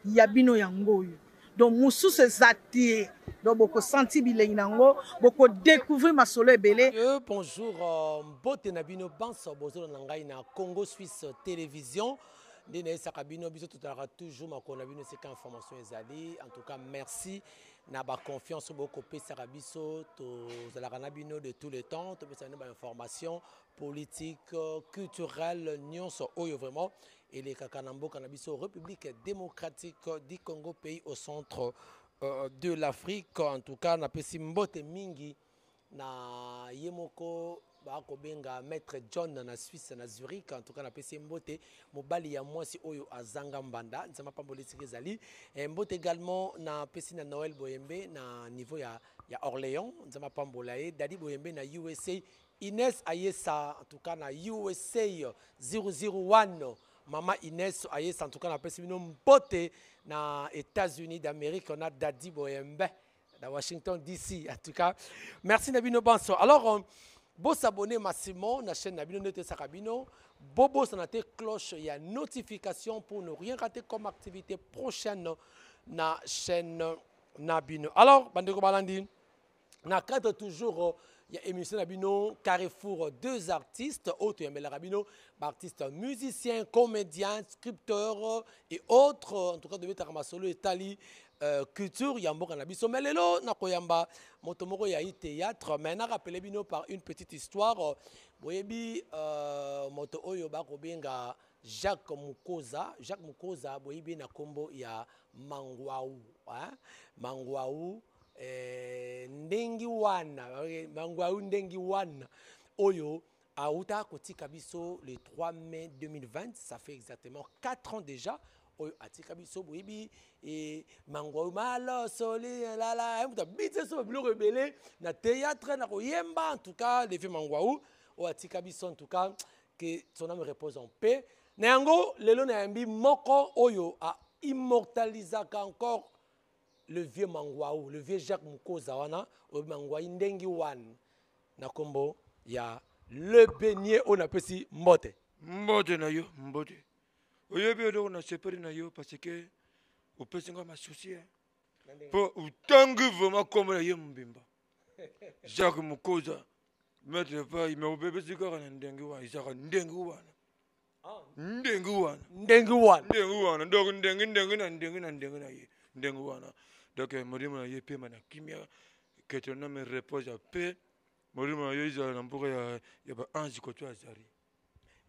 Yabino yangoyo. Donc moussou se zati. Donc beaucoup senti bilei nango, beaucoup découvrir ma solo belé. Bonjour, mbote nabino banso bozo nangai na Congo Suisse Télévision. Dina sakabino biso tutara toujours makona bino c'est information ezali. En tout cas merci na ba confiance beaucoup pesa biso to zalaka na bino de tout le temps, to pesa ba information politique, culturelle, nyonso oyo vraiment et les kakanambo kanabiso République démocratique du Congo, pays au centre de l'Afrique. En tout cas na pesi mbote mingi na yemoko bako benga maître John na Suisse na Zurich. En tout cas na pesi mbote mobali ya mwasi oyo azanga mbanda nzama pamboli ezali mbote également na pesi na Noël Boyembe na niveau ya Orléans nzama pambola e Dadi Boyembe na USA, Inès Ayesa en tout cas na USA 001. Mama Inès Ayesa en tout cas na pesi bino mbote na États-Unis d'Amérique. On a Dadi Boyembe dans Washington DC. En tout cas, merci Nabino Banso. Alors, vous s'abonnez massivement à la chaîne Nabino Note Sakabino. Bobo sonate cloche, il y a notification pour ne rien rater comme activité prochaine na chaîne Nabino. Alors, Bandeko Balandi, na cadre toujours il y a émission Nabino Carrefour, deux artistes, autres Yamela Rabino, artistes musiciens, comédiens, scripteurs et autres, en tout cas de Betaramasolo et Tali. Culture yamboka na biso melelo na koyamba motomoko ya théâtre mais na rappelé bino par une petite histoire boyebi moto oyo ba kobenga Jacques Mukoza boyebi na kombo ya Mangwaou Mangwaou ndengi wana oyo auta kotika biso le 3 mai 2020, ça fait exactement 4 ans déjà. Atika biso boyebi et Mangwaou malo soli la muta bitse so bilo rebelle na théâtre na koyemba. En tout cas les films Mangwaou atika biso en tout cas que son âme repose en paix. Nango lelo na yambi moko oyo a immortalisaka encore le vieux Mangwaou, le vieux Jacques Mukoza wana o Mangwaou ndengi wan na kombo ya le beignet on appelle mbote na yo mbote. Oyebi odo na seperi na yo parce que au pesinga ma souci pour utangu vraiment comme la yembimba Jacques Mukoza mettre pas il me obebe sikara na ndengi wa isaka ndengi wana donc ndengi na ye ndengi wana donc modimo na ye pe mana kimia que ton nom repose à paix modimo na yo izala mboka ya ba ange ko to azari.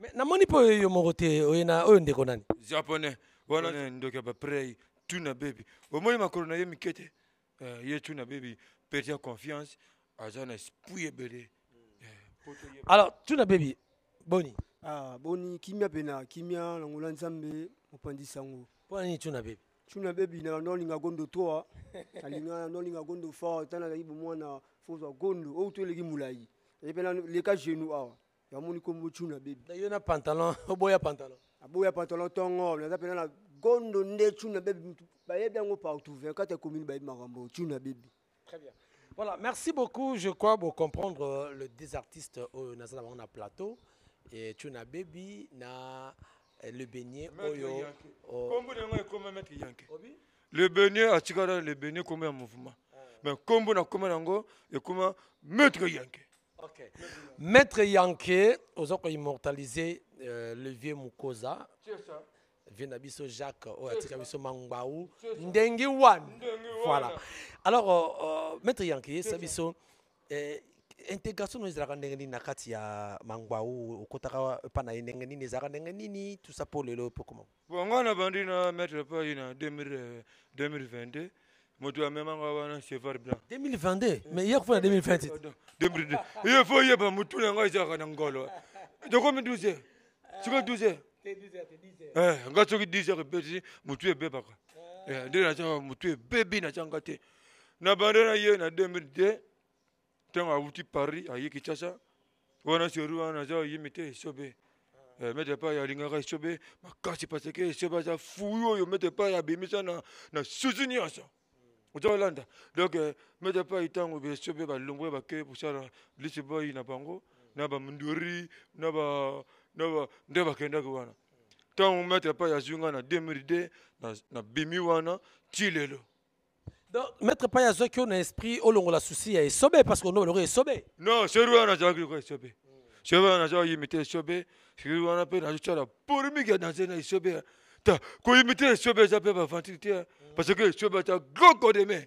Mais namoni po yo morote oyena oyo ndeko nani japonais wana ndoka ba prey tuna baby omoni makolo na ye mikete ye tuna baby perdre confiance azana espouye belé. Alors tuna baby boni boni kimia pena kimia langola nzambe mopandisa ngo poni tuna baby na nolinga gondo toa alinga nolinga gondo fa tana yibo mwana fozo gondo o to leki mulai et pena le ka genou awa ya moni kombo tuna baby da yo na pantalon oboya pantalon tongo na pena na gondo nde tuna baby ba yebya ngo partout 24 commune ba marambo tuna baby. Très bien. Voilà, merci beaucoup. Je crois pour comprendre le des artistes au Nazana on a plateau et tuna baby na le beignet oyo kombo na comment mettre yanke le beignet a tigara le beignet comme un mouvement mais kombo na comment nango et comment mettre yanke. Ok. Maître Yanké, aux autres immortalisé le vieux Mukoza. C'est ça. Vieux Nabiso Jacques, Abiso Mangwaou, Ndengi Wan. Voilà. Alors, Maître Yanké, Sabiso, intégration des Arandengani Nakati à Mangwaou, Kotara Panaïnengani, les Arandengani, tout ça pour le lot, pour comment? Bon, on a vendu na mettre pas en 2022. Moto même en cheval blanc 2022 mais hier faut en 2020 2022 il faut y avoir moto na ngaiza kana ngolo donc comme 12h tu vois 12h ngato ki 10h beti moto e beba ka de na cha moto e bebi na changa te na bandana ye na 2002 tanga uti Paris ayi Kinshasa wana seru wana za yimite sobe mette pas ya linga sobe makasi parce que sobe za fuyo yo mette pas ya bimisa na soutenir ça. Donc, mais pas eu temps de se faire l'ombre pour ça, les boys na bango, na ba munduri, na ba kenda kuwana. tant on mettre pas ya junga na 2002 na bimi wana tilelo. Donc maître pas ya zo qui on esprit au longo la souci ya esobe parce qu'on aurait esobe. Non, c'est wana jagri ko esobe. C'est wana ja imiter esobe, c'est wana pe na chala pour mi ga danser na esobe. Ta ko imiter esobe ça peut pas fantilité parce que esobe ta grand codeme.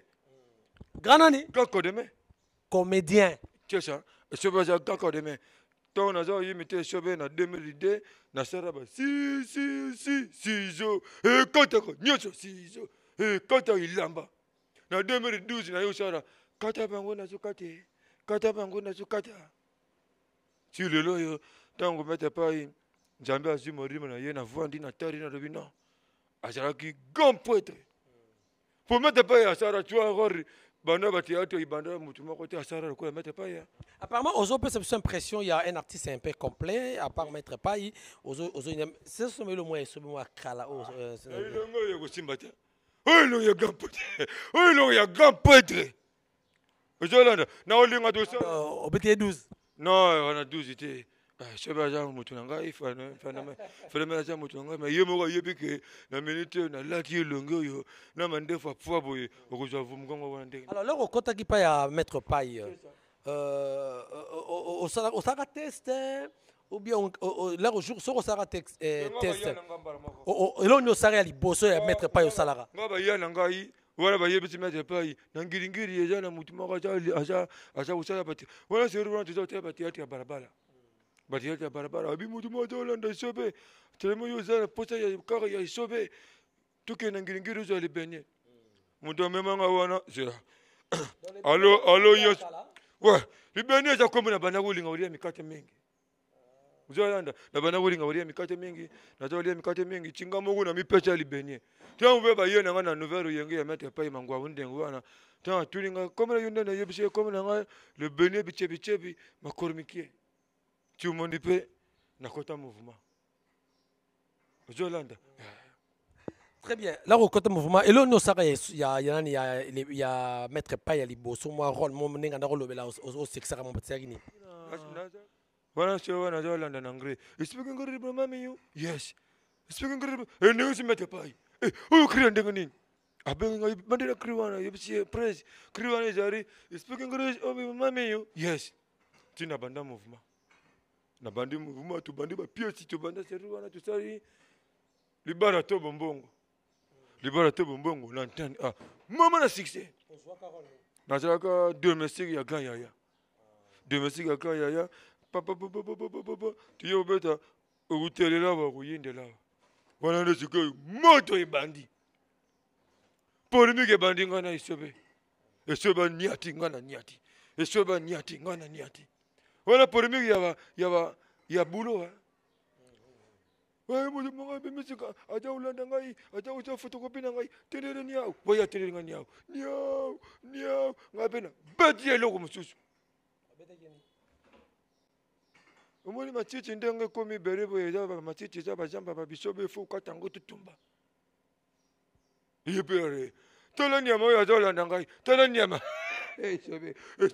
Grand nani? Grand codeme. Comédien. C'est ça. Esobe ta grand codeme. Tant on a ja imiter esobe na 2002 na saraba si zo e kota ko nyoso si zo e kota ilamba. Na 2012 na yo sara kata bango na sukate kata bango na sukata si lelo yo tango mete pai Nzambe azimorima na ye na vandi na tari na robina azaraki grand poète pour mettre pai asara tu agori banda batiato ibanda mutu moko te asara ko mete pai. Apparemment ozo peut cette impression il y a un artiste un peu complet à part maître pai ozo c'est ce le moins ce moi kala longo yo ko simbata. Oui, non, il y a grand poète. Oui, non, il y a grand poète. Jolanda, na olinga to ça. au BT 12. Non, on a 12 été. Je sais pas ça mutunanga ifa na ça mutunanga mais yemo ko yebike na minute na laki longo yo na mandefa fois boye okozwa vumgongo wana ndenge. Alors là au kota qui pas ya maître pai au sara test ou bien là au jour sur sara test et là on sara ya liboso ya maître pai au salara. Ngaba yana ngai wala ba yebisi maître pai na ngiri yeja na mutu moko acha usala bati wala seru wana tuzote bati ya barabara bati ya barabara abi mutu moko olanda sobe telemo yo zana posa ya kaka ya sobe tuke na ngiri zo libenye mutu memanga wana zira allo yo ouais libenye za komuna bana kulinga ulia mikate mingi Zolanda na bana kulinga ulia mikate mingi na zolia mikate mingi chinga mogu na mipecha libenye tant beba yena ngana nouvelle yenge ya mettre pas mangwa wundengu wana tant tulinga comme yonda na yebise comme na le benye bichebi makormikie tu mondi pe na kota mouvement Zolanda. Très bien. Là au côté mouvement et là nous ça il y a maître pas ya liboso moi rôle mon ninga na rôle bela au sexe mon batsagini. Voilà c'est wana Zolanda na ngre. Speaking ngre mama you. Yes. Speaking ngre e ne usi mete pai. Eh o kri ndenge nini? Abenga bandira kri wana yebisi praise. Kri wana jari. Speaking ngre o mama you. Yes. Tina banda mouvement. Na bandi mouvement tu bandi ba pioti tu banda seru wana tu sari. Libara to bombongo. Libara to bombongo l'antenne ah maman na succès na zaka domestique ya grand yaya domestique ya grand yaya papa tu yo beta utelela ba kuyindela wana ndo siko moto ibandi polémique bandi ngana isobe esoba niati ngana niati esoba niati ngana niati wana polémique ya bulo ouais moi je m'en vais mais c'est quand aja ulanda ngai aja ucha photocopie na ngai terere niao boya terere ngai niao ngapena beti eloko mususu omoni matiti ndenge komi berebo ya ba matiti za ba jamba ba bisobe fo katango tutumba yepere tola nyama ya ulanda ngai tola nyama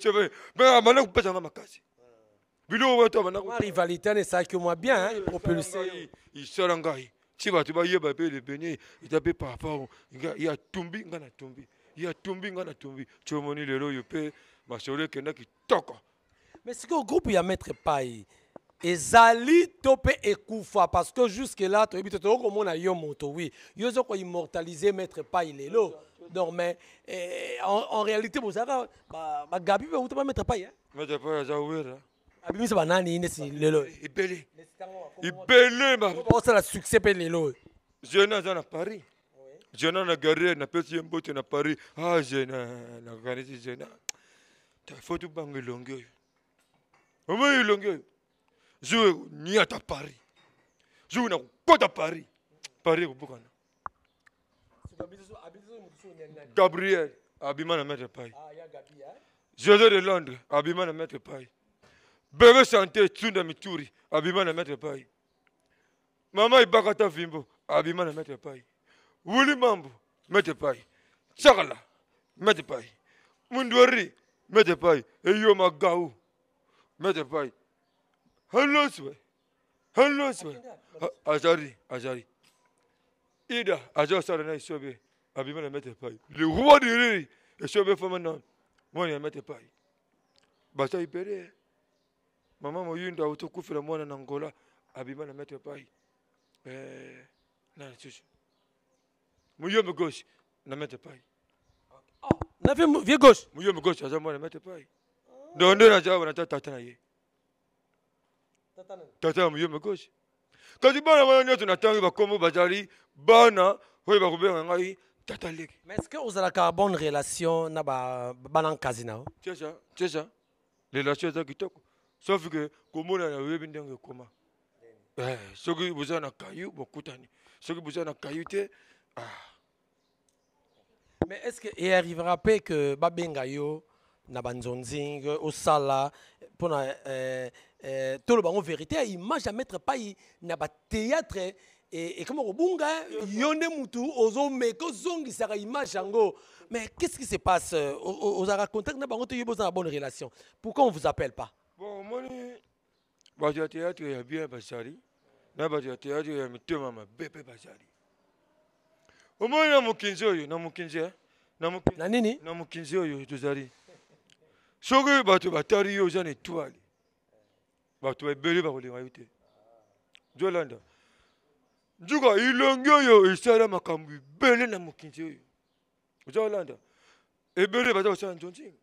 sobe ba mana kupesa ngama makasi. La rivalité ne ça que moi bien hein, propulser. Il sort en gars. Si va tu vas y aller le beignet, il t'a par rapport. Il y a tumbi ngana tumbi. Il y a tumbi ngana tumbi. Tu vas monter le lot you pay. Ma chérie qui n'a qui toque. Mais c'est que le groupe il y a maître pai. Ezali topé et koufa parce que jusque là tu habites tout comme on a yo moto oui. Yo zo ko immortaliser maître pai les lots. Donc mais en réalité vous savez ba gabi ba uta maître pai hein. Maître pai za ouera. Abimisa banani inesi lelo ibele ma c'est le succès pe lelo jeune à Paris jeune na gare na pesi mbote na Paris ah jeune na gare jeune ta faut tout bangue longue o moi longue je ni à Paris je na kota Paris ko bukana Gabriel abima na mettre pai José de Londres abima na mettre pai Bébé santé tunda mituri abima na mettre pai Mama ibakata vimbo abima na mettre pai Wuli mambo mettre pai Chakala mettre pai Mundwari mettre pai Eyo magau mettre pai Hello swe Azari Ida, ajo sara na isobe. Abima na mette pas. Le roi de rire. Isobe fama non. Moi na mette pas. Basa ipere. Maman moyunda utokufira mwana na Angola. Abima na mette pas. Na tsushi. Muyome gauche na mette pas. Oh, na vieux gauche. Muyome gauche ajo mwana na mette pas. Donde na jawa na tata na ye. Tata muyome gauche. Quand bana wana nyoto natangi bakomo bazali bana hoye bakubenga ngai tata leki. Mais est-ce que vous avez une bonne relation na bana kazina? C'est ça. Les relations za kitoko. Sauf que komona na webi ndenge koma. Soki buza na kayu bokutani. Soki buza na kayu te Mais est-ce que il arrivera pas que babenga yo na banzonzing au sala pour tout le bango vérité image à mettre pas na ba théâtre et comme obunga yonde mutu ozo meko zongi sera image yango. Mais qu'est-ce qui se passe aux raconter na bango te yo besoin de bonne relation. Pourquoi on vous appelle pas? Bon moni ba théâtre ya bien basali na ba théâtre ya mitema mabepe basali. Omoni na mukinzi oyo na mukinzi na nini na mukinzi oyo tozali. Soki bato batari yo za étoile. Bato ebele ba kolinga yote. Jolanda. Njuga ilongi oyo isala makambu bele na mukinzi oyo. Jolanda. Ebele bato sa njonzi.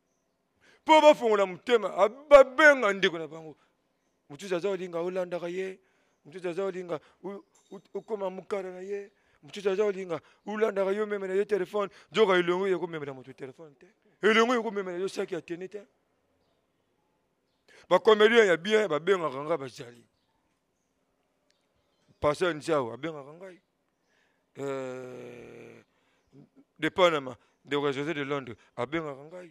Po ba fongola mutema ababenga ndeko na bango. Mutu za olinga olanda ka ye. Mutu za olinga ukoma mukara na ye. Mutu za olinga ulanda ka yo meme na ye téléphone. Njuga ilongi yo ko meme na mutu téléphone te. Elongo yo ko meme na yo saki ya tenete. Ba comédien ya bien ba benga kanga bazali. Passer nzao ba benga kanga. De Panama, de José de Londres, a benga kanga.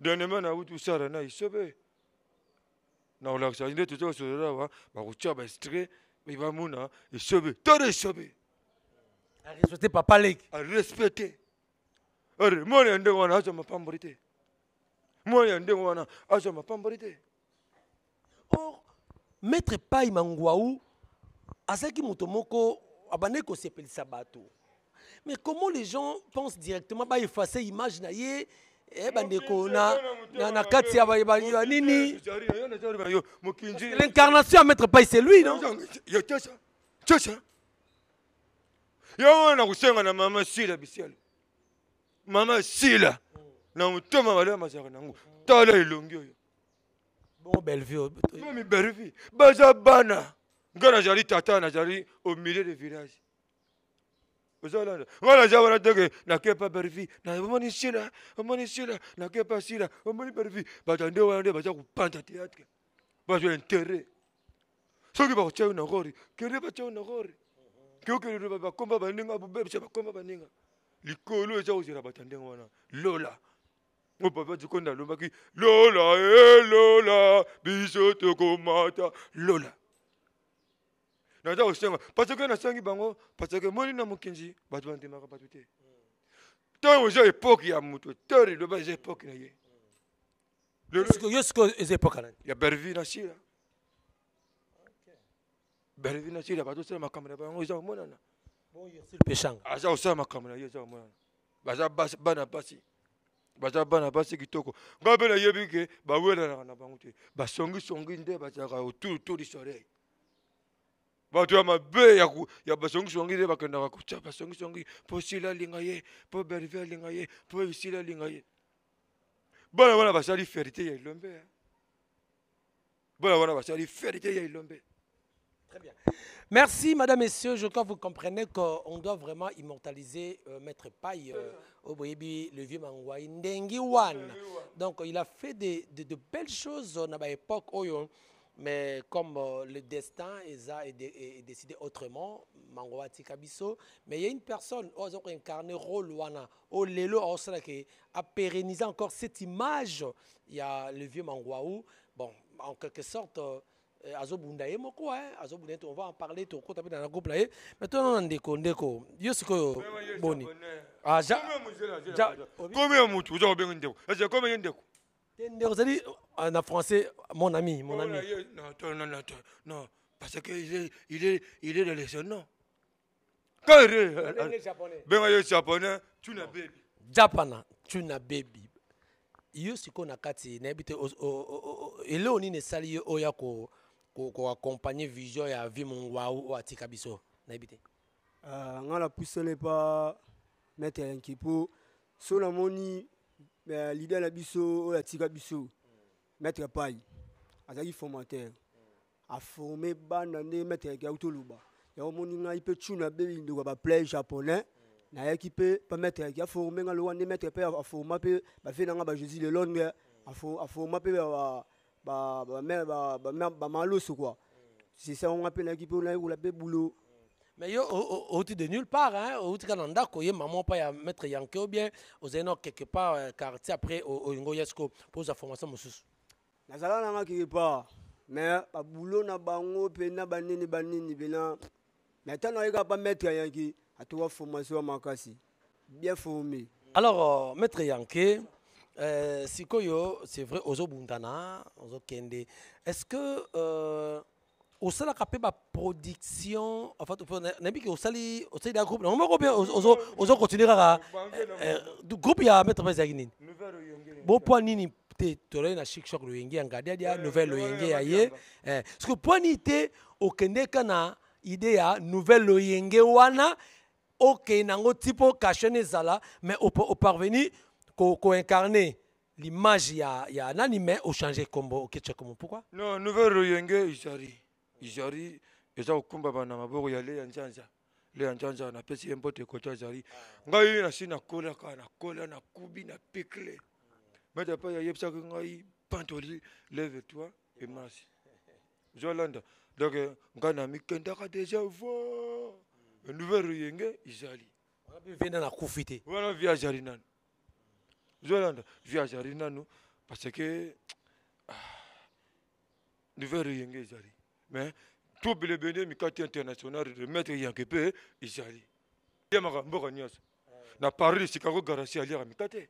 Dernièrement na utu sara na isobe. Na olaksa inde tuto sura wa ba kucha ba stre ba muna isobe. Tore isobe. À respecter papa leki. À respecter. Ore mo ne ndeko na acha mapamborite. Moi ndeko wana acha mapamborite. Or maître Pai Mangwaou azaki mutomoko abane ko sepelisa bato. Mais comment les gens pensent directement ba effacer image na ye bandeko na kati ya nini? L'incarnation à maître Pai c'est lui non? Tcha. Yo na kusenga na mama Sila bisialo. Mama Sila. Na mutoma wale mazaka nangu. Tala ilongi oyo. Bon Bellevue. Mami Bellevue. Baza bana. Ngana jali tata na jali au milieu de village. Ozalanda. Ngana jawana tege na kepa Bellevue. Na omoni Sila na kepa Sila. Omoni Bellevue. Batande wana baza kupanta théâtre. Bazo intérêt. Soki ba kuchao na gori. Kere ba chao na gori. Kyokere ba komba baninga bubebe ba komba baninga. Likolo eza ozira batande wana. Lola. Mon papa du konda lomaki Lola Lola biso tokomata Lola. Nada osenga parce que na sangi bango parce que moni na mukinji batu bantemaka batu te. Tant oza époque ya mutu tori lo ba époque na ye. Yosko époque na. Ya Bellevue na Sila. Bellevue na Sila batu sala makamera bango oza monana. Bon Yossi Pechanga. Aza osala makamera ye oza monana. Baza bana basi. Baza bana basi kitoko ngabe na yebike bawela na bango te basongi nde bazaka autour du soleil bato ya mabe ya basongi nde bakendaka kucha basongi po Sila linga ye po Bellevue linga ye po Sila linga ye bana wana basali fierté ya Ilombe bana wana basali fierté ya Ilombe. Très bien. Merci, madame, messieurs. Je crois que vous comprenez qu'on doit vraiment immortaliser Maître Pai, le vieux Mangwaï, Ndengi Wan. Donc, il a fait de belles choses dans l'époque, mais comme le destin est décidé autrement, Mangwaï Tikabiso, mais il y a une personne qui a incarné le rôle Wana, qui a pérennisé encore cette image. Il y a le vieux Mangwaï. Bon, en quelque sorte. On va en parler tout dans la groupe là. Mais toi non ndeko. Yo siko boni. Ah ja. Combien mutu uzo benga ndeko. Est-ce combien ndeko? Ndeko ça dit en français mon ami. Non, parce que il est dans les non. benga yo japonais tuna baby Japana tuna baby yo siko na kati na ebite eleo nini esali yo oya ko accompagner vision ya vie mongwa o atika biso na ebite nga na pusane pa mettre un kipo so na moni l'idée na biso o atika biso mettre pai azaki formateur a formé bana ne mettre ya utoluba ya moni nga ipe tuna baby ndo ba play japonais na équipe pas mettre ya formé nga lo ne mettre pa a forma pe ba fe nga ba Jésus le longue a forma pe ba maloso quoi c'est ça on appelle l'équipe on a eu la pe boulot. Mais yo au de nulle part hein au Canada ko ye maman pas ya mettre yanke ou bien aux eno quelque part quartier après au ngo yesko pour sa formation mususu nazala na quelque part mais ba boulot na bango pe na banini bena mais tant na pas mettre yanke à toi formation makasi bien formé. Alors maître yanke sikoyo c'est vrai ozo bundana ozo kende est-ce que au sala kapé ba production en fait nabi que au sali da groupe on va bien ozo continuer à du groupe ya mettre pas zakini bon point nini te tolé na chic choc le yengi ngadi dia nouvelle le yengi ya ye parce que point nité au kende kana idée ya nouvelle le yengi wana OK nango tipo cachene zala mais au parvenir ko incarner l'image ya nani mais au changer combo comme pourquoi non nouvelle le yengi Ijari eza okumba bana maboko ya le njanja na pesi embote kota jari ngai na sina kola na kubi na pikle meta pa ya yepsa ngai pantoli lève-toi et marche Jolanda donc ngai na mikenda ka déjà vo nouvelle yenge Ijali vient na kufite voilà via jari nan Jolanda via jari nanu parce que nouvelle yenge Ijali. Mais tout le béné mikati international de mettre yankepe Ijali. Yamaka mboka nyos. Na Paris Chicago garasi aliya mikate.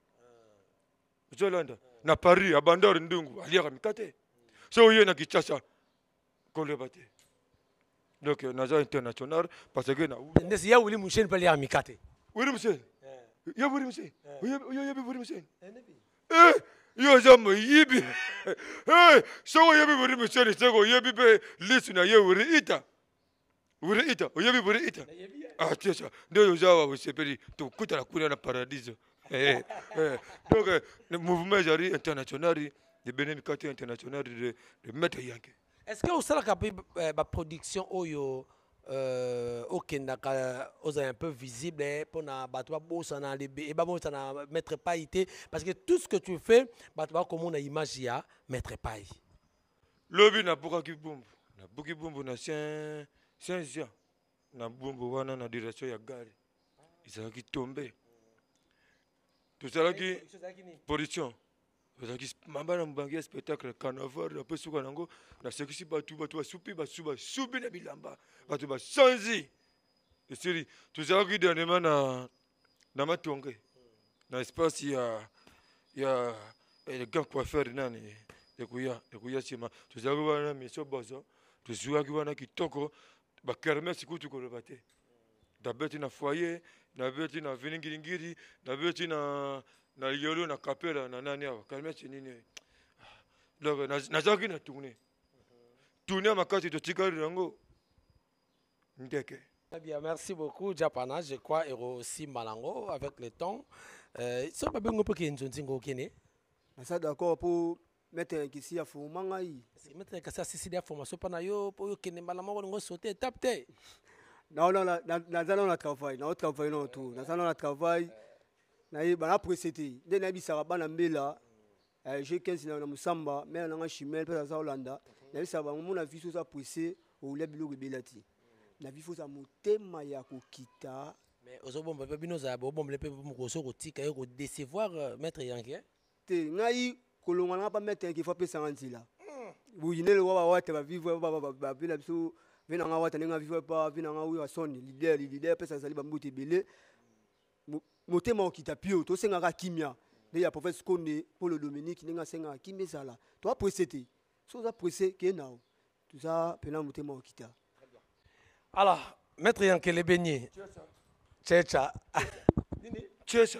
Jolanda na Paris abandor ndungu aliya mikate. So yena kichasa kolebate. Donc naza international parce que na ndesi ya wuli mushen pale ya mikate. Wuli mushen. Ya wuli mushen. Ya wuli mushen. Yo jamu yibi so yebi buri museni sego yebi be lisuna ye wuri ita yebi buri ita tesa ndio yo jawa busepeli to kutala kuna na paradiso donc le mouvement jari international de bénéfice international de mettre yanke est-ce que au sala ka ba production oyo okendaka oza un peu visible pour na bato bosa na lebe et ba bosa na mettre paille parce que tout ce que tu fais bato ba comme on a image ya mettre paille lobi na buki bumbu na saint Jean na bumbu wana na direction ya gare izaki tomber tout ça qui production ezaki mamba mbangi spectacle carnaval après suka nango na sekisi batu basupi basubi na bilamba batu basanzi esiri tuzaki dernièrement na matonge na espace ya le grand coiffeur nani ekuya sima tuzaki wana miso bozo tuzaki wana kitoko ba kermesse kutu ko rebate da beti na foyer na beti na viningiri na beti na yolo na kapela na nani awa kalmeti nini donc nazaki na tourner makati to tikali nango ndeke. Bien, merci beaucoup Japana, je crois et aussi Malango avec le temps so ba bengo pe kinzonzi ngokene na ça d'accord pour mettre un kisi ya formanga yi mettre un kisi ya formation pana yo pour yo kene Malango ngo sauter étape te non na travail non tout na travail na ba précédé de na bisaka bana mbela j'ai 15 na musamba mais na chimel pe za Hollanda na bisaka bango na viso za pressé au lebilo belati na viso za motema ya kokita mais ozobomba pe bino za bomba pe mo so ko tika yo ko décevoir maître yanke te ngai kolonga na pa maître yanke fa pe sangantila buyinele wa wate ba vivre ba bila biso vina nga wate nga vivre pas vina nga wi soni leader pe sa sali ba mbote belé motema okita pio to senga kimia de ya professeur Konde pour le Dominique ninga senga kimia sala to pressé so za pressé ke nao tout ça pena motema okita. Alors Maître Yankele Beignet. Tchécha. Tchécha.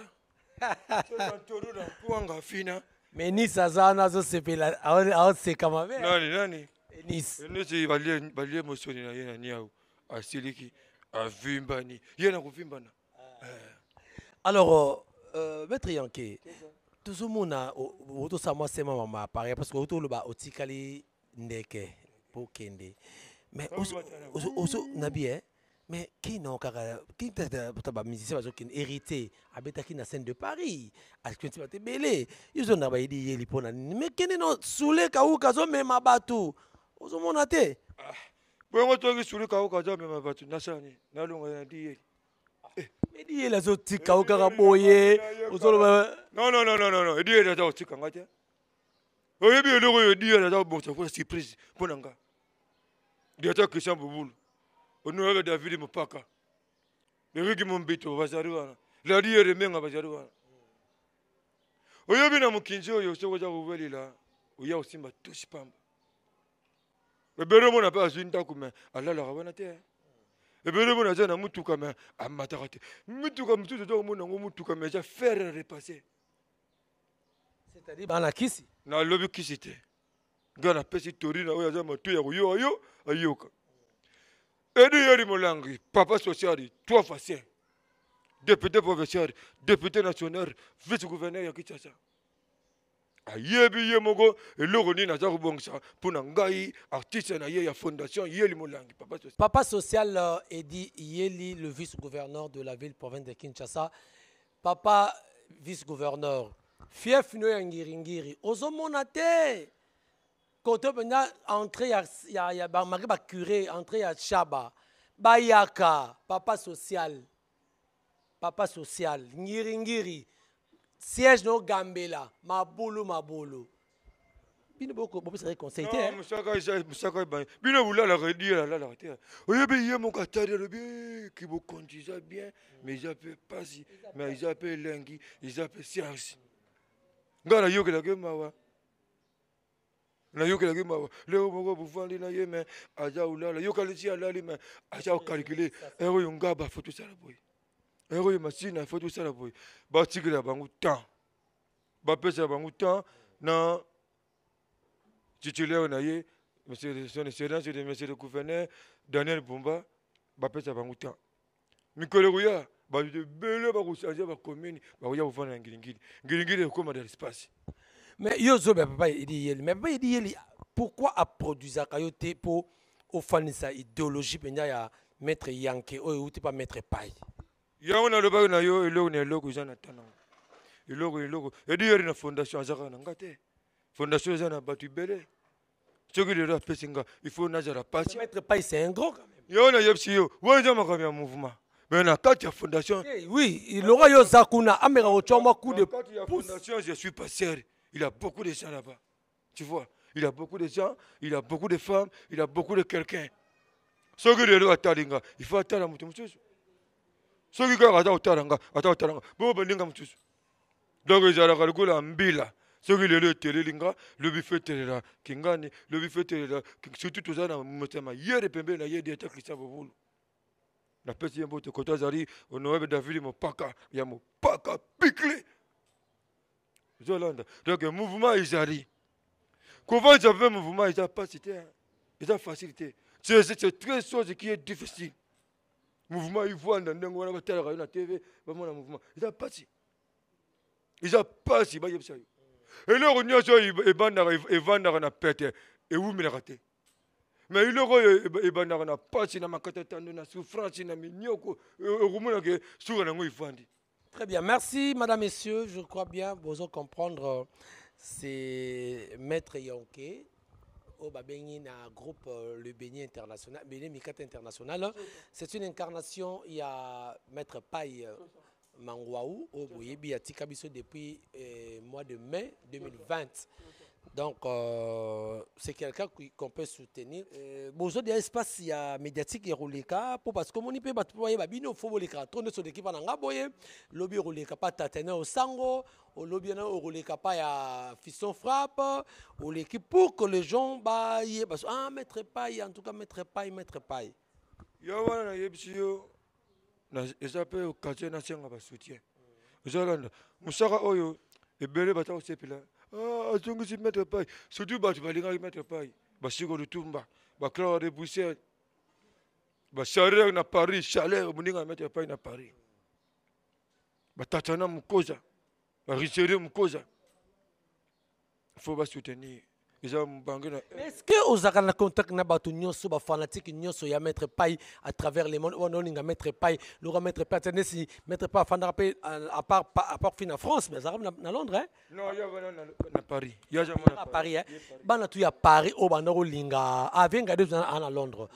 Mais Nice azana zo sepela a se kama be. Nani. Nice. Nice balie mosoni na ye na niau. Asiliki avimbani. Ye na kuvimbana. Alors Maître Yanké. Tout le monde a auto ça moi c'est maman pareil parce que auto le ba otikali ndeke pour kende. Mais oso nabi mais qui non kaka qui t'a musicien parce qu'il hérité habitaki na scène de Paris à que tu vas te belé ils ont na idi yeli pona mais kende non soule ka ou kazo même abatu oso monate bon to ki soule ka ou kazo même abatu nasani na longa na di mais di yeli zo tika ou kaka boye oso non di yeli za tika ngate oyebi eloko di yeli za bon ça pour surprise ponanga di ata Christian Bouboulou on avait David Mopaka. Le Rigi Mombito, Vazaruana. La Ria de Menga Vazaruana. Oyabina Mukinjo, you saw what I will là, ou Yao Simba Tushpam. Le Beromon n'a pas une document, à la Ravanate. Le Beromon a un Mutukame, à Matarate. Mutukam tout le monde, Mutukame, j'ai fait repasser. C'est-à-dire, la Kissi. Na lobby Kissite. Gana Pessi Torina, Oyazama, Tuyo, Ayoka. Edi Yeri Molangi, papa social, 3 fois saint. Député professeur, député national, vice-gouverneur ya Kinshasa. Ayebi Yemogo, et l'oroni na zaru bongsa, pour Nangai, artiste na ya fondation Yeli Molangi, papa social. Papa social Edi Yeli, le vice-gouverneur de la ville province de Kinshasa. Papa vice-gouverneur, fief no yangiringiri, ozomonate. Quand on a entré, il y a curé, entré à Chaba, Bayaka, papa social, Ngiri, siège no Gambela, Mabolo. Bino boko, bobo serait conseillé. Non, Moussaka, Bino voulait la redire, la terre. Oyebi Yemo Katari, qui vous conduisait bien, mais ils appellent pas si, mais ils appellent Lengi, ils appellent Siansi. Gana Yoke la Gemawa. Na yoke la gima leo moko bufandi na yeme aja ulala yoka lisi alali me aja calculer ero yungaba foto sala boy ero machine foto sala boy ba tigela bangu temps ba pesa bangu temps na titulaire na ye monsieur son excellence de monsieur le gouverneur Daniel Bumba ba pesa bangu temps mikolo kuya ba de bele ba ko changer ba commune ba ya ufana ngilingili comme dans l'espace. Mais Yozo, papa, il dit, mais papa, il dit, pourquoi a produit ça pour offrir sa idéologie, il y a maître Yanké, ou pas maître Paye. Il y a un logo na yo, il y a un logo zana tana. Il logo. Il dit il y a une fondation azara ngate. Fondation zana batu bele. Ce que le rap pesinga, il faut nazara passer. Maître Paye, c'est un gros quand même. Il y a un yepsi yo, ouais zama comme un mouvement. Mais na quatre fondation. Oui, il aura yo zakuna, amera ochoma coup de pouce. Fondation, je suis pas sérieux. Il a beaucoup de gens là-bas. Tu vois, il a beaucoup de gens, il a beaucoup de femmes, il a beaucoup de quelqu'un. Ce qui est là, il faut attendre à Moutoumoutou. Ce qui est là, attendre. Bon, ben, donc, il y a la calcula en bila. Ce qui est là, Télélinga, le buffet Téléla, Kingani, le buffet Téléla, surtout tout ça, hier et Pembe, il y a des attaques qui sont la peste est morte, quand Azari, on aurait David, mon paka, il y a mon paka piclé. Donc, le mouvement Izari. Comment j'avais un mouvement, il n'a pas cité, il a facilité. C'est très chose qui est difficile. Le mouvement, il voit dans la TV, le mouvement, il a pas si. Il a pas si, et là, on y a et vendre na pète, et où me raté. Mais il y a pas si, na souffrance, na mignoko, et sur la mouille. Très bien, merci madame, messieurs. Je crois bien, vous allez comprendre, c'est Maître Yanké, au groupe Le Beignet International, Beignet Mikata International. C'est une incarnation, il y a Maître Paye Mangwaou, au Boyebi, à Tikabiso depuis le mois de mai 2020. Donc, c'est quelqu'un qu'on peut soutenir. Bonjour, il y a un espace médiatique qui roule parce que mon IP va trouver il faut les cartons sur l'équipe en Angaboye, lobby roule pas tatene au sango, au lobby roule pas ya fisson frappe, ou l'équipe pour que les gens baillent parce que maître paille en tout cas maître paille. ya wana na yebisi yo na eza pe occasion na senga ba soutien ozalanda musaka oyo ebele bata osepela azongisi mettre pai surtout bato balingaki mettre pai basiko lutumba baclore de Bruxelles bachaleur na Paris chaleur moninga mettre pai na Paris batatana mukoza baricherie mukoza faut basoutenir. Est-ce que vous avez un contact avec les fanatiques ya mettre paille à travers les mondes? On a mettre paille, le mettre paille, si mettre pas à part fin en France, mais ça à Londres, hein? Non, il y a à Paris. Il y a à Paris, hein? Bana tu à Paris au Banoro Linga, avec à Londres.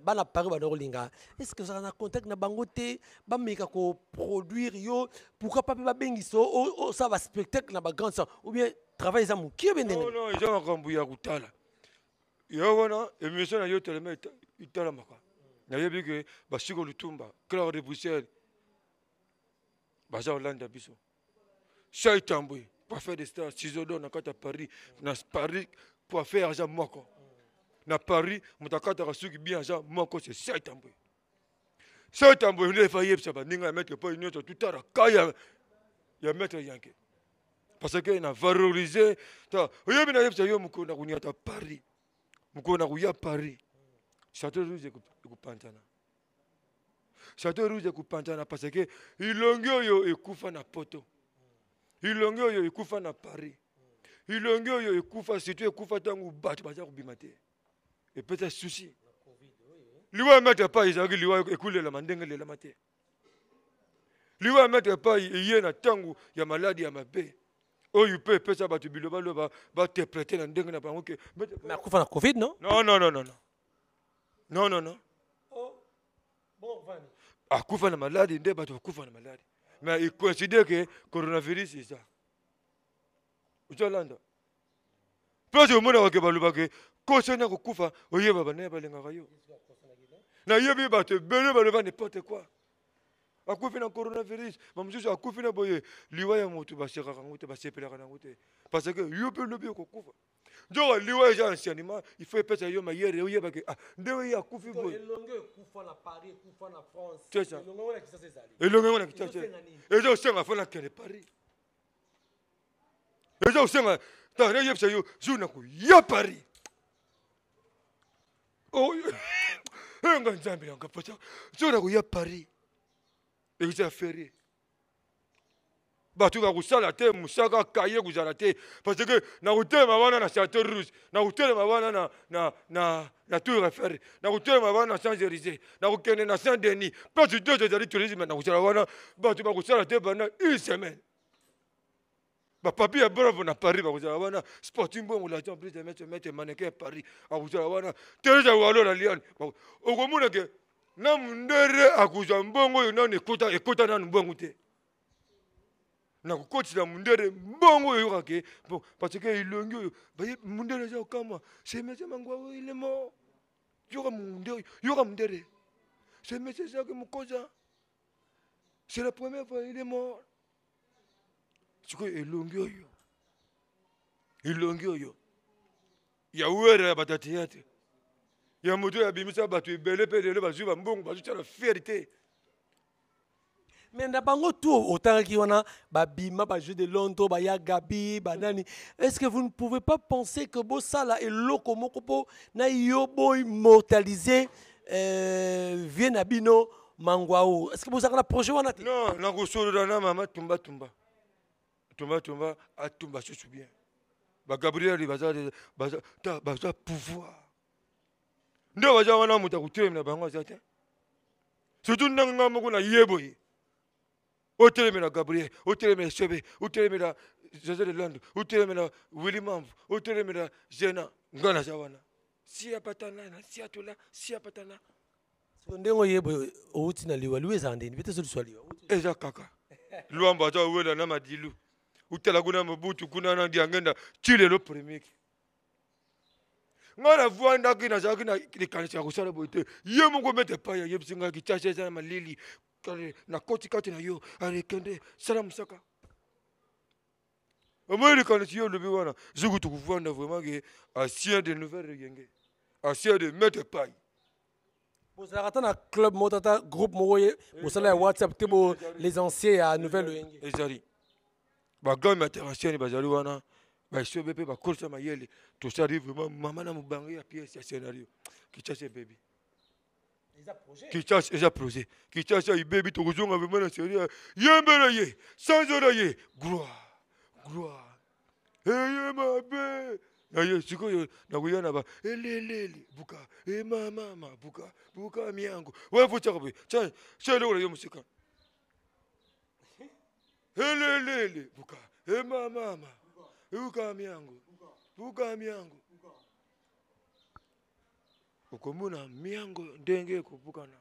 Bana Paris Banoro Linga. Est-ce que vous avez un contact avec Bangote, Bameka ko produire yo, pourquoi pas bengiso ou ça va spectacle na grande ou bien travail zamu qui est non non ils ont kambuya kutala yo wana émission na yo tellement itala maka na yebi que basiko lutumba Claire de Bruxelles baza Hollande biso Chai Tamboué pour faire des stars Cizodo na kata Paris na Paris pour faire argent moko na Paris mutakata kasuki bien argent moko c'est Chai Tamboué ne fa yebisa baninga mettre pas une autre tout à kaya ya mettre yanke. Parce qu'il a valorisé. Il y a un Paris. Il y a Paris. Château Rouge est Pantana. Château Rouge est Pantana parce que il est Koufa na Poto. Il est Koufa na Paris. Il est Koufa si tu es Koufa tangu bat baza kubimate. Et peut-être souci. Liwa mettre pas ils arrivent liwa écouler la mandenge la maté. Liwa mettre pas il y a na tangu ya maladie ya mabe. Oh, you peux ça va te biloba va te prêter dans dengue na bango que mais akufa na Covid non? Non. Oh. Bon vani. Akufa na maladie ndé bato akufa na maladie. Mais il considère que coronavirus c'est ça. Ujolanda. Plus au monde ke baluba ke kosena ko kufa oyeba bana balenga yo. Na yebi bato bele baluba n'importe quoi. Akufi na coronavirus mamususu akufi na boye liwa ya moto baseka kangote basepela kana ngote parce que yo pe lobi ko kufa njo liwa ya anciennement il faut pesa yo mayere yo yeba ke ndewe ya akufi boye elonge kufa na Paris kufa na France elonge wana kitase zali elonge wana kitase ezo senga fona kele Paris ezo senga ta ne yebsa yo juna ko ya Paris oh nga nzambe nga pota juna ko ya Paris. Et vous avez fait. Batu va kusala te musaka kaye kuzala te parce que na hotel mabana na Château Rouge na hotel mabana na Tour Eiffel na hotel mabana na Champs-Élysées na ukene na Saint-Denis pas du tout de tourisme na kusala wana batu va kusala te pendant une semaine ba papi ya bravo na Paris ba kusala wana Sporting bon la temps plus de mettre mannequin à Paris a kusala wana Teresa walo la Lyon okomuna ke na mundere akuza mbongo yo nani ekota na mbongo te na kokotisa mundere mbongo yo kake bon parce que ilongi yo baye mundere za kama c'est monsieur mangwa il est mort yoka mundere c'est monsieur ça que mukoza c'est la première fois il est mort c'est que ilongi yo ya uera batati yate ya moto ya bimisa batu ebele pe lelo bazuba mbongo bazuta la fierté. Mais na bango tout autant qui wana ba bima ba jeu de Londres ba ya Gabi ba nani est-ce que vous ne pouvez pas penser que bo sala et loko moko po na yo bo immortaliser viena bino mangwao est-ce que vous avez un projet wana? Non na ko solo na mama tumba atumba chuchu bien ba Gabriel baza pouvoir nde waja wana muta kutelemela bango zate surtout ndanga moko na yeboyi otelemela Gabriel otelemela Sebe otelemela José de Londres otelemela William otelemela Jena ngana zawana si apatana ndengo yeboyi outi na liwa liwe zandeni bete solution liwa eza kaka luamba za wela na madilu utela kuna mbutu kuna na ndiangenda chile lo premier ngana vuanda kina za kina likanisa kusala boite ye mungu mete pa ya yebsinga kichache za malili na koti kati na yo arekende sala musaka omwe likanisa yo lobi wana zugu tukuvanda vraiment que ancien de nouvelle yenge ancien de mete pa Vous avez un club, un groupe, vous avez WhatsApp, les anciens à Nouvelle. Ezali. Bagam international bazali wana. Ba sobepe ba kursa mayele. To sari vraiment maman na mubangi ya pièce ya scénario. Qui cherche baby. Qui cherche déjà projet. Qui cherche baby to kuzonga vraiment na série. Yembele ye. Sans ye. Gloire. Hey ma bé. Aye sikoyo na kuyana ba elelele buka mama buka miango wewe fucha kwa cha shelo yo musika elelele buka mama buka miango ukomuna miango ndenge kupukana.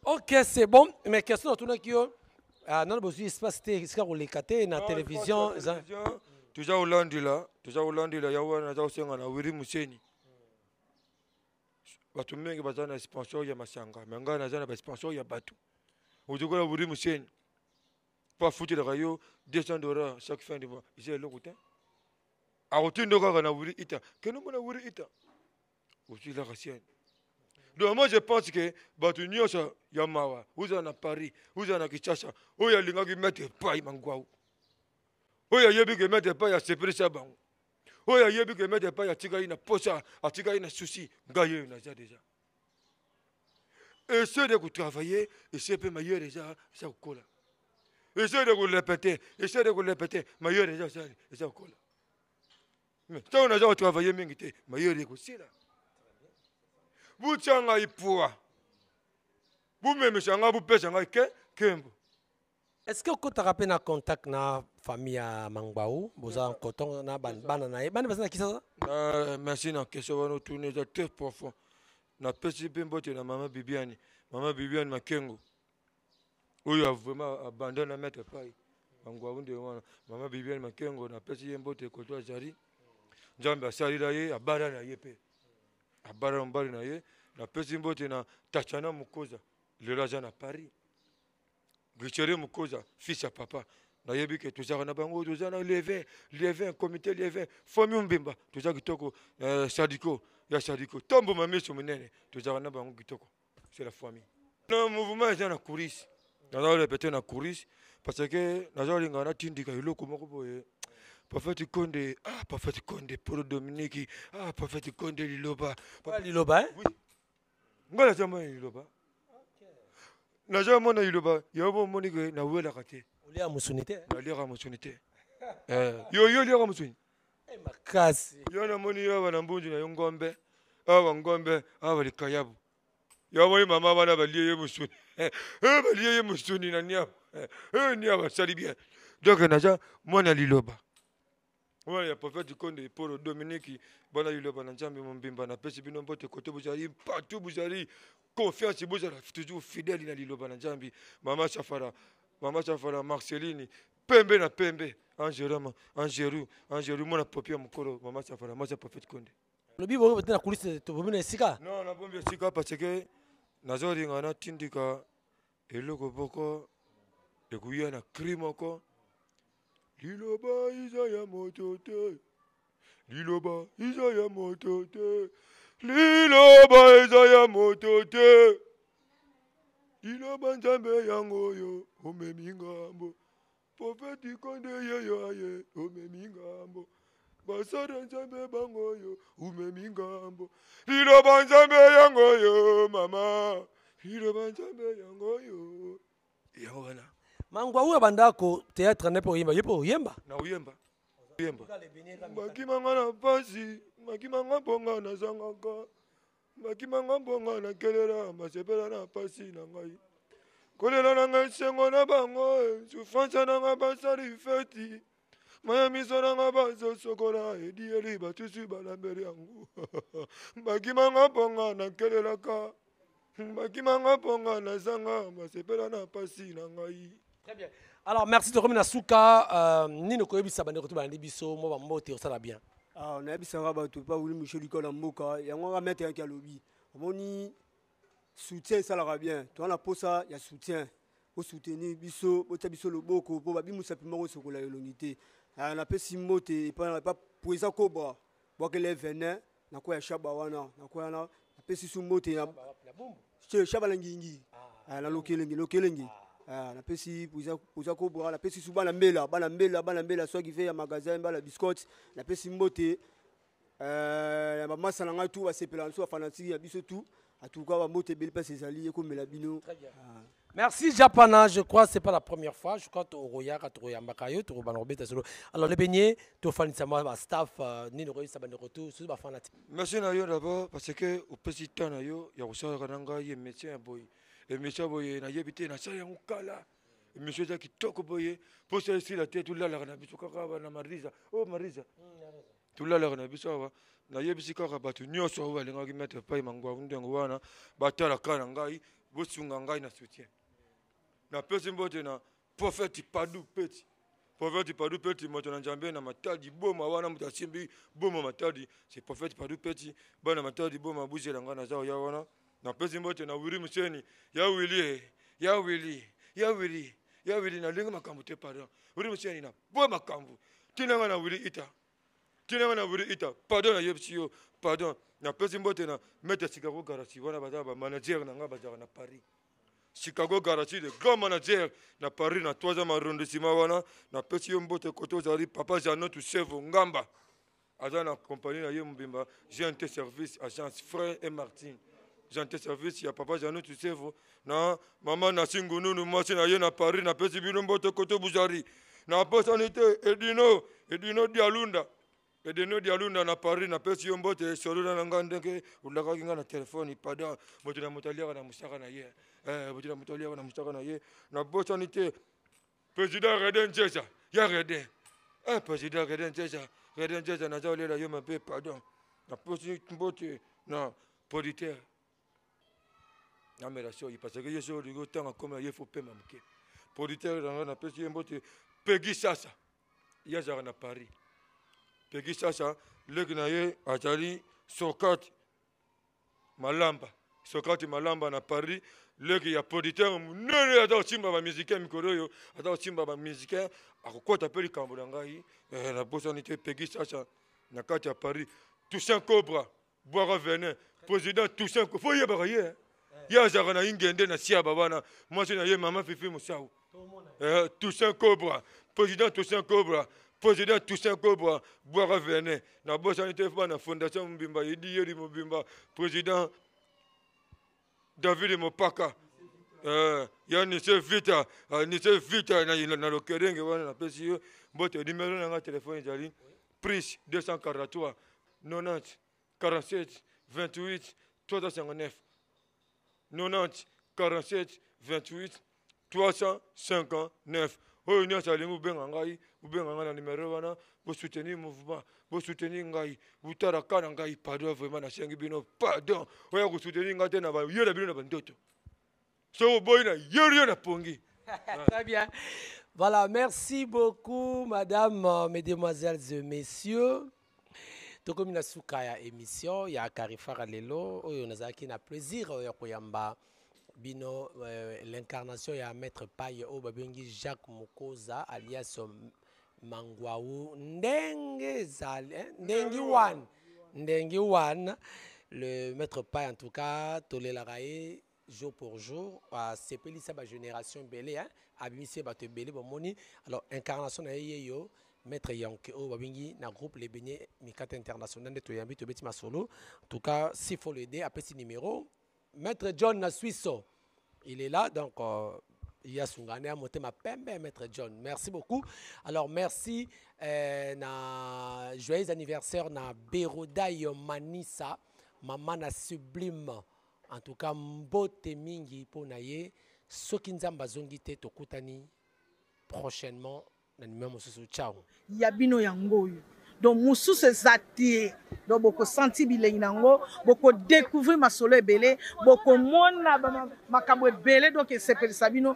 Ok, c'est bon, mais question de tout qui on a besoin d'espace na télévision. Tuja ulandila yawana za usenga na wiri museni. Batu mengi bazana sponsor ya masanga, mengana zana ba sponsor ya batu. Ujukola wiri museni. Pas foutu de rayo $200 chaque fin de mois. J'ai le goûter. A routindo ka na wiri ita. Keno mona wiri ita. Aussi la racine. Donc moi je pense que batu nyosa ya mawa, uza na Paris, uza na Kinshasa, oya linga ki mettre pas mangwao. Oya yebi ke mette pas ya sepresa bango. Oya yebi ke mette pas ya tika ina posa, a tika ina souci, ngaye na déjà. Essaye de travailler, essaye de mailler déjà ça cola. Essaye de répéter, mailler déjà ça cola. Mais ça on a déjà travaillé mingité, mailler de aussi là. Vous changa ipua. Vous même changa vous pèse changa kembo. Est-ce que vous avez un contact avec la famille à Mangbaou? Vous avez un coton na banana. Banana qui ça? Merci na question on tourner de très profond. Na pesi pembote na maman Bibiani. Maman Bibiani Makengo. Oui, a vraiment abandonné à mettre pas. Mangbaou de maman Bibiani Makengo na pesi pembote ko to jari. Njamba sali la ye abara na yepe. Abara mbali na ye na pesi pembote na Tachana Mukoza. Le raja na Paris. Richere Mukoza, fils à papa. Na yebi ke tuzaka na bango tuzana levé comité levé famille mbimba tuzaka kitoko Sadiko ya Sadiko tombo mameso munene tuzaka na bango kitoko c'est la famille. Le mouvement est na couris. Na répéter na couris parce que na zolinga na tindika iloko moko boye. Prophète Konde Prophète Konde pour Dominique Prophète Konde Liloba. Pas Liloba hein? Oui. Ngala jama Liloba. Na jama na Liloba yabo monike na wela kate. Olia musunité. Na lira musunité. Yo lira musunité. Makasi. Yo na moni yo na mbunju na ngombe. Ngombe likayabu. Yo moni mama bana baliye musuni. Baliye musuni na nia. Nia sali bien. Donc na ja mona Liloba. Voilà, prophète Konde pour Dominique, voilà il est Nzambe Mbimba na pesi bino mbote côté buzari partout buzari confiance buzara toujours fidèle na liloba Nzambe mama Safara Marceline pembe na pembe Angeru mona popia mukoro mama Safara moi c'est prophète Konde le bibo peut na kulisi to bomina sika non na bombe sika parce que nazori ngana tindika eloko boko ekuya na krimoko Liloba Isaya motote. Liloba Isaya motote. Liloba Isaya motote. Liloba Nzambe yango yo omemingambo. Prophète Konde yeyo aye omemingambo. Basara Nzambe bango yo omemingambo. Liloba Nzambe yango yo mama. Liloba Nzambe yango yo. Yawana. Mangwa uya bandako théâtre nepo yemba yepo yemba na uyemba makima ngana pasi makima ngabonga na zangaka makima ngabonga na kelela masepela na pasi na ngai kolela na ngai sengo na bango souffrance na nga basali feti maya miso na nga bazo sokola edieli batusu balambeli yango makima ngabonga na kelela ka makima ngabonga na zanga masepela na pasi na ngai. Très bien. Alors, merci de revenir à Souka. Nino Koyebi Sabane, retour à Nibiso, moi, moi, ça va bien. Ah, on a bien ça va tout pas voulu Michel Nicole en Moka. Et on va mettre un calobi. On y soutien, ça va bien. Toi, on a pour ça, il y a soutien. Pour soutenir Bisso, pour Tabiso le Boko, pour Babi Moussa Pimaro, ce qu'on a l'unité. On a pas si moté, pas pour ça Cobra. Bon, que les venin, n'a quoi à Chabawana, n'a quoi à napesi su mbote na shabalangi na lokelengi napesi puza kobra napesi su bana mbela soit qui fait ya magasin bala biscotte napesi mbote mama salanga tout va sepela so fanatique ya biso tout en tout cas mbote bel pas ses alliés comme la bino. Merci Japana, je crois que ce n'est pas la première fois. Je crois que tu as Mbakayo, tu as alors les beignets, tu as staff, ni le retour, ça va retour, tout va fanatique. Merci Nayo d'abord parce que au petit temps Nayo, il y a aussi un il y a médecin boy. Et monsieur boy na yebité na ça ya ukala. Et monsieur ça qui toko boy, pour ça ici la tête tout là la na biso kaka na Marisa. Oh Marisa. Tout là la na biso na yebisi kaka batu nyoso wa lenga ki mettre pa mangwa ndengo wana batala kana ngai bosunga ngai na soutien. Na pesi mbote na prophète Padou Petit. Prophète Padou Petit moto na njambe na matadi boma wana mutasimbi boma matadi. C'est prophète Padou Petit bana matadi boma buje langa na zao ya wana. Na pesi mbote na wili museni ya wili na lenga makambu te pardon. Wili museni na boma makambu. Tinanga na wili ita. Pardon na yebsio pardon. Na pesi mbote na meta Chicago garasi wana bazaba manager na nga bazaba na Paris. Chicago Garage, le grand manager na Paris na 3e arrondissement wana na pesi mbote koto zali papa Jano tu chef ngamba azana compagnie na yembimba GNT service agence Frère et Martin GNT service ya papa Jano tu chef na mama na singunu mwasi na ye na Paris na pesi bino mbote koto buzari na posanité Edino Dialunda na Paris na pesi mbote solo na ngandeke ulaka kinga na telefone pada moto na motalia na musaka na ye botila motolia na mustaka na ye na bosanité président Reden Tchesa ya Reden président Reden Tchesa na zaolela yo mabe pardon na posi mbote na politeur na melasio parce que yeso ligo tanga comme ye faut pema mke politeur na pesi mbote Peggy Sasa ya zara na Paris Peggy Sasa legna ye atali Sokati Malamba na Paris leki ya producteur munene ata ochimba ba musicien mikolo yo ata ochimba ba musicien akokota peli kambo na ngai na bosanité Peggy Sasa na kati ya Paris Toussaint Cobra boira venin président Toussaint faut yeba ye ya zara na ingende na sia babana moi c'est na ye mama Fifi Musau Toussaint Cobra président Toussaint Cobra boira venin na bosanité na fondation Mbimba Yedi Mbimba président David Mopaka ya nise vita na lokerenge wana na pesi yo mbote numéro na nga téléphone jali prise 243 90 47 28 359 90 47 28 359 oyo nyonso alingi ubenga ngai na numéro wana bo soutenir mouvement bo soutenir ngai butara kana ngai pardon vraiment na sengi bino pardon oya ko soutenir ngai te na ba yela bino na bandoto so boy na yero na pongi. Très bien. Voilà, merci beaucoup madame, mesdemoiselles et messieurs. Tokomi na suka ya émission ya Karifara lelo oyo nazaki na plaisir ya koyamba bino l'incarnation ya maître Paye o babengi Jacques Mokoza alias Mangwaou Ndengi One le maître Paye en tout cas Tolela Rae jour pour jour à sepeli sa génération belé hein abimisi ba te belé bomoni alors incarnation na yeyo maître Yanke o babengi na groupe les beignets Mikata international de toyambi to beti masolo en tout cas s'il faut l'aider à petit numéro maître John na Suisso il est là donc il y a Sungane à monter ma pembe maître John merci beaucoup alors merci na joyeux anniversaire na Beroda Yomanisa maman na sublime en tout cas mbote mingi pona ye soki nzamba zongi te tokutani prochainement na numéro mosusu ciao ya bino yango donc mosusu ezati donc boko senti bilengi nango boko découvrir masolo ebele boko mona makambo ebele donc esepelisa bino